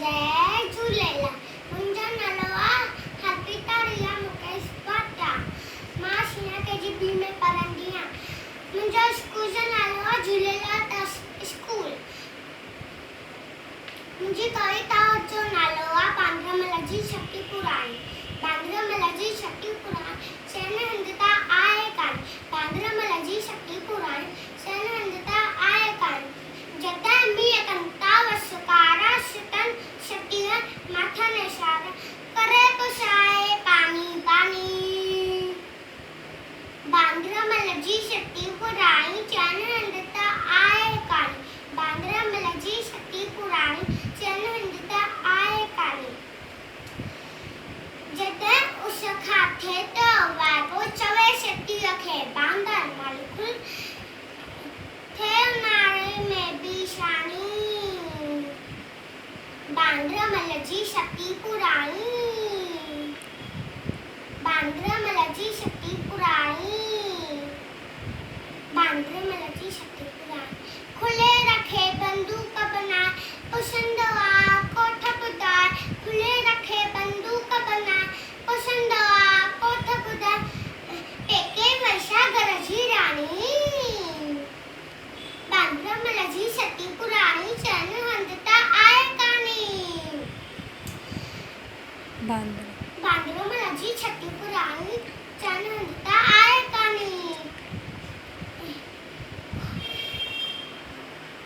जय झूलेलाल। मुंहिंजो नालो आहे हर्पिता रिया मुकेश भाटिया। मां सीनियर KG में पढ़ंदी आहियां। मुंहिंजो स्कूल जो नालो आहे झूलेलाल ट्रस्ट स्कूल। मुंहिंजी कविता जो नालो आहे बांद्रामल जी शक्ति पुराणी। बांद्रामल जी शक्ति पुराणी सेन हंधता आहे कान। बांद्रामल जी शक्ति पुराणी सेन हंधता आहे कान। जतन भी कंता वसकारा शितन शक्तिन माथा निशार करे पुशाए पानी पानी। बांद्रामल जी शक्ति पुराणी सेन हंधता आहे कान। बांद्रामल जी शक्ति पुराणी सेन हंधता आहे कान। जतन उस खाथे तो वागो चवे शक्ति रखे बांधर मालकुल थे नारे में भी शानी। बांद्रामल जी शक्ति पुराणी। बांद्रामल जी शक्ति पुराणी। बांद्रामल जी शक्ति पुराणी खुले रखे बंदूक बनाए पुसंदवा कोठ बुदाए। खुले रखे बंदूक बनाए पुसंदवा कोठ बुदाए पेके वर्षा गरजी राणी। बांद्रामल जी शक्ति पुराणी सेन हंधता आहे कानी। बांद्रामल जी शक्ति पुराणी सेन हंधता आहे कानी।